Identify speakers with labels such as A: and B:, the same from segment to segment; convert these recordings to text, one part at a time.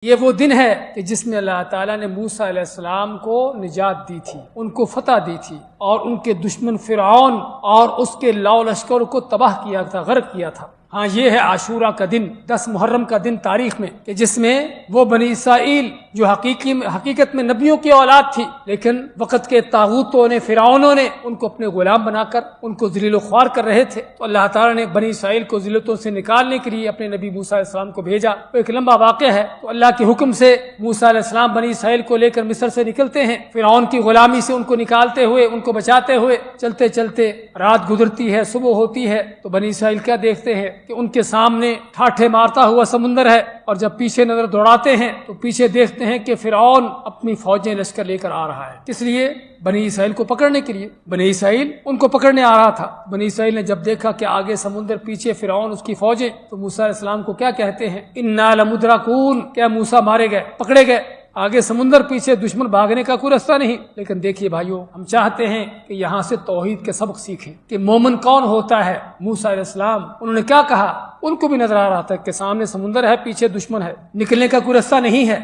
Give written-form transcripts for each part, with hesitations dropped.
A: یہ وہ دن ہے کہ جس میں اللہ تعالیٰ نے موسیٰ علیہ السلام کو نجات دی تھی، ان کو فتح دی تھی، اور ان کے دشمن فرعون اور اس کے لاؤ لشکر کو تباہ کیا تھا، غرق کیا تھا۔ ہاں، یہ ہے عاشورہ کا دن، 10 محرم کا دن تاریخ میں، کہ جس میں وہ بنی اسرائیل جو حقیقت میں نبیوں کی اولاد تھی، لیکن وقت کے طاغوتوں نے، فرعونوں نے ان کو اپنے غلام بنا کر ان کو ذلیل و خوار کر رہے تھے، تو اللہ تعالیٰ نے بنی اسرائیل کو ذلتوں سے نکالنے کے لیے اپنے نبی موسیٰ علیہ السلام کو بھیجا۔ وہ ایک لمبا واقعہ ہے۔ تو اللہ کے حکم سے موسیٰ علیہ السلام بنی اسرائیل کو لے کر مصر سے نکلتے ہیں، فرعون کی غلامی سے ان کو نکالتے ہوئے، ان کو بچاتے ہوئے، چلتے چلتے رات گزرتی ہے، صبح ہوتی ہے، تو بنی اسرائیل کیا دیکھتے ہیں کہ ان کے سامنے ٹھاٹھے مارتا ہوا سمندر ہے، اور جب پیچھے نظر دوڑاتے ہیں تو پیچھے دیکھتے ہیں کہ فرعون اپنی فوجیں لشکر لے کر آ رہا ہے، کس لیے؟ بنی اسرائیل کو پکڑنے کے لیے۔ بنی اسرائیل ان کو پکڑنے آ رہا تھا۔ بنی اسرائیل نے جب دیکھا کہ آگے سمندر، پیچھے فرعون، اس کی فوجیں، تو موسیٰ علیہ السلام کو کیا کہتے ہیں؟ انا لمدرکون، کیا موسیٰ مارے گئے، پکڑے گئے؟ آگے سمندر، پیچھے دشمن، بھاگنے کا کوئی راستہ نہیں۔ لیکن دیکھیے بھائیو، ہم چاہتے ہیں کہ یہاں سے توحید کے سبق سیکھیں کہ مومن کون ہوتا ہے۔ موسیٰ علیہ السلام انہوں نے کیا کہا؟ ان کو بھی نظر آ رہا تھا کہ سامنے سمندر ہے، پیچھے دشمن ہے، نکلنے کا کوئی راستہ نہیں ہے،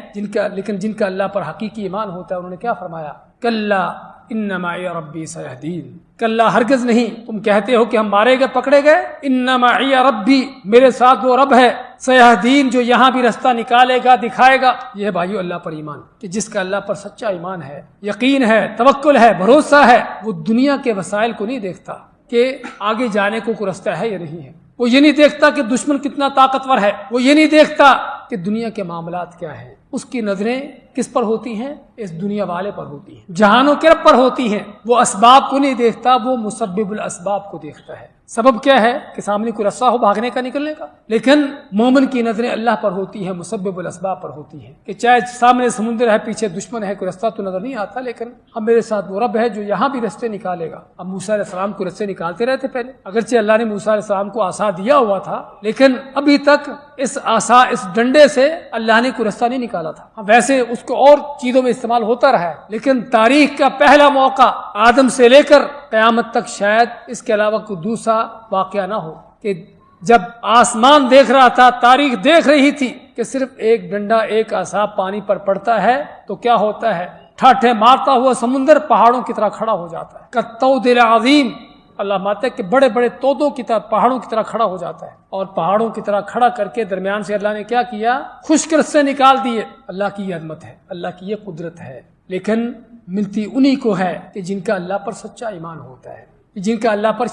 A: لیکن جن کا اللہ پر حقیقی ایمان ہوتا ہے، انہوں نے کیا فرمایا؟ کلا ان معی ربی سیہدین، کلا ہرگز نہیں، تم کہتے ہو کہ ہم مارے گئے، پکڑے گئے، ان معی ربی، میرے ساتھ وہ رب ہے، سیہدین، جو یہاں بھی راستہ نکالے گا، دکھائے گا۔ یہ ہے بھائیو اللہ پر ایمان، کہ جس کا اللہ پر سچا ایمان ہے، یقین ہے، توکل ہے، بھروسہ ہے، وہ دنیا کے وسائل کو نہیں دیکھتا کہ آگے جانے کو کوئی راستہ ہے یا نہیں ہے، وہ یہ نہیں دیکھتا کہ دشمن کتنا طاقتور ہے، وہ یہ نہیں دیکھتا کہ دنیا کے معاملات کیا ہیں۔ اس کی نظریں کس پر ہوتی ہیں؟ اس دنیا والے پر ہوتی ہیں، جہان و کرب پر ہوتی ہیں۔ وہ اسباب کو نہیں دیکھتا، وہ مسبب الاسباب کو دیکھتا ہے۔ سبب کیا ہے؟ کہ سامنے کوئی راستہ ہو بھاگنے کا، نکلنے کا۔ لیکن مومن کی نظریں اللہ پر ہوتی ہیں، مسبب الاسباب پر ہوتی ہیں، کہ چاہے سامنے سمندر ہے، پیچھے دشمن ہے، کوئی راستہ تو نظر نہیں آتا، لیکن اب میرے ساتھ وہ رب ہے جو یہاں بھی راستے نکالے گا۔ اب موسیٰ علیہ السلام کو راستے نکالتے رہتے پہلے، اگرچہ اللہ نے موسیٰ علیہ السلام کو عصا دیا ہوا تھا، لیکن ابھی تک اس عصا، اس ڈنڈے سے اللہ نے کوئی راستہ نہیں نکالا تھا۔ ویسے اس کو اور چیزوں میں استعمال ہوتا رہا ہے، لیکن تاریخ کا پہلا موقع آدم سے لے کر قیامت تک شاید اس کے علاوہ کوئی دوسرا واقعہ نہ ہو کہ جب آسمان دیکھ رہا تھا، تاریخ دیکھ رہی تھی کہ صرف ایک ڈنڈا، ایک عصا پانی پر پڑتا ہے تو کیا ہوتا ہے؟ ٹھاٹھے مارتا ہوا سمندر پہاڑوں کی طرح کھڑا ہو جاتا ہے۔ کالطود العظیم، اللہ ماتا ہے کہ بڑے بڑے تودوں کی طرح، پہاڑوں کی طرح کھڑا ہو جاتا ہے، اور پہاڑوں کی طرح کھڑا کر کے درمیان سے اللہ نے کیا کیا؟ خشک رستے نکال دیے۔ اللہ کی یہ عظمت ہے، اللہ کی یہ قدرت ہے، لیکن ملتی انہی کو ہے کہ جن کا اللہ پر سچا ایمان ہوتا ہے، جن کا اللہ پر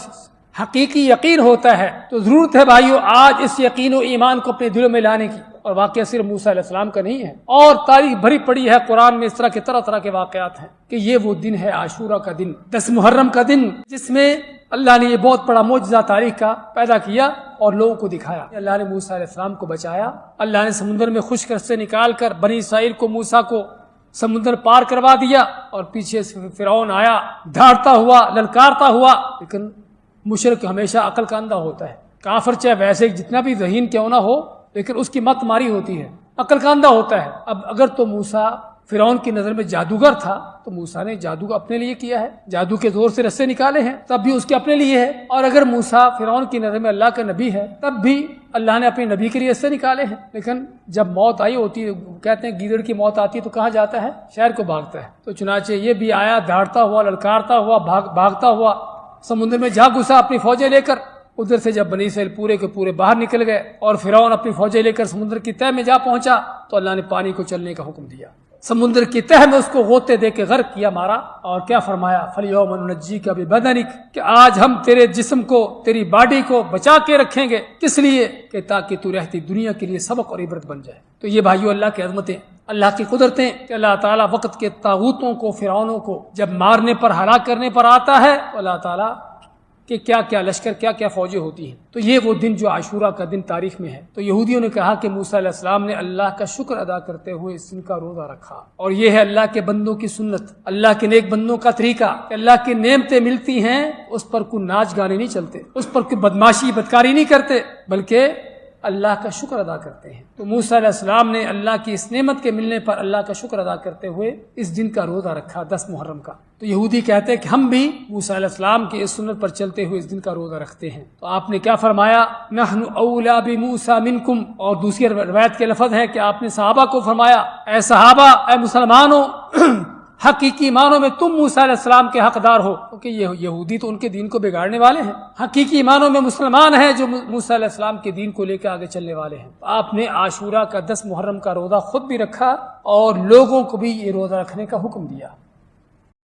A: حقیقی یقین ہوتا ہے۔ تو ضرورت ہے بھائیو آج اس یقین و ایمان کو اپنے دلوں میں لانے کی، اور واقعہ صرف موسیٰ علیہ السلام کا نہیں ہے، اور تاریخ بھری پڑی ہے قرآن میں، اس طرح کے طرح طرح کے واقعات ہیں کہ یہ وہ دن ہے، عاشورہ کا دن، 10 محرم کا دن، جس میں اللہ نے یہ بہت بڑا معجزہ تاریخ کا پیدا کیا اور لوگوں کو دکھایا۔ اللہ نے موسیٰ علیہ السلام کو بچایا، اللہ نے سمندر میں خشک رستے نکال کر بنی اسرائیل کو، موسیٰ کو سمندر پار کروا دیا، اور پیچھے سے فرعون آیا دھاڑتا ہوا، للکارتا ہوا۔ لیکن مشرک ہمیشہ عقل کا اندھا ہوتا ہے، کافر چاہے ویسے جتنا بھی ذہین کیوں نہ ہو، لیکن اس کی مت ماری ہوتی ہے، عقل کا اندھا ہوتا ہے۔ اب اگر تو موسیٰ فرعون کی نظر میں جادوگر تھا، تو موسیٰ نے جادو اپنے لیے کیا ہے، جادو کے زور سے رستے نکالے ہیں، تب بھی اس کے اپنے لیے ہے۔ اور اگر موسیٰ فرعون کی نظر میں اللہ کا نبی ہے، تب بھی اللہ نے اپنے نبی کے لیے رستے نکالے ہیں۔ لیکن جب موت آئی ہوتی ہے، کہتے ہیں گیدڑ کی موت آتی ہے تو کہاں جاتا ہے؟ شہر کو بھاگتا ہے۔ تو چنانچہ یہ بھی آیا دھاڑتا ہوا، للکارتا ہوا، بھاگتا ہوا، سمندر میں جا گھسا اپنی فوجیں لے کر۔ ادھر سے جب بنی اسرائیل پورے کے پورے باہر نکل گئے اور فرعون اپنی فوجیں لے کر سمندر کی تہہ میں جا پہنچا، تو اللہ نے پانی کو چلنے کا حکم دیا، سمندر کی تہہ میں اس کو غوطے دے کے غرق کیا، مارا، اور کیا فرمایا؟ فَالْيَوْمَ نُنَجِّيكَ بِبَدَنِكَ، کہ آج ہم تیرے جسم کو، تیری باڈی کو بچا کے رکھیں گے، کس لیے؟ کہ تاکہ تو رہتی دنیا کے لیے سبق اور عبرت بن جائے۔ تو یہ بھائیو اللہ کی عظمتیں، اللہ کی قدرتیں، کہ اللہ تعالیٰ وقت کے طاغوتوں کو، فرعونوں کو جب مارنے پر، ہلاک کرنے پر آتا ہے، تو اللہ تعالیٰ کہ کیا کیا لشکر، کیا کیا فوجیں ہوتی ہیں۔ تو یہ وہ دن جو عاشورہ کا دن تاریخ میں ہے۔ تو یہودیوں نے کہا کہ موسیٰ علیہ السلام نے اللہ کا شکر ادا کرتے ہوئے اس دن کا روزہ رکھا، اور یہ ہے اللہ کے بندوں کی سنت، اللہ کے نیک بندوں کا طریقہ، کہ اللہ کی نعمتیں ملتی ہیں، اس پر کوئی ناچ گانے نہیں چلتے، اس پر کوئی بدماشی، بدکاری نہیں کرتے، بلکہ اللہ کا شکر ادا کرتے ہیں۔ تو موسیٰ علیہ السلام نے اللہ کی اس نعمت کے ملنے پر اللہ کا شکر ادا کرتے ہوئے اس دن کا روزہ رکھا 10 محرم کا۔ تو یہودی کہتے ہیں کہ ہم بھی موسیٰ علیہ السلام کی اس سنت پر چلتے ہوئے اس دن کا روزہ رکھتے ہیں۔ تو آپ نے کیا فرمایا؟ نحن اولا بموسیٰ منکم، اور دوسری روایت کے لفظ ہے کہ آپ نے صحابہ کو فرمایا اے صحابہ، اے مسلمانوں، حقیقی معنوں میں تم موسیٰ علیہ السلام کے حقدار ہو، کیونکہ یہ یہودی تو ان کے دین کو بگاڑنے والے ہیں، حقیقی معنوں میں مسلمان ہیں جو موسیٰ علیہ السلام کے دین کو لے کے آگے چلنے والے ہیں۔ آپ نے عاشورہ کا 10 محرم کا روزہ خود بھی رکھا اور لوگوں کو بھی یہ روزہ رکھنے کا حکم دیا۔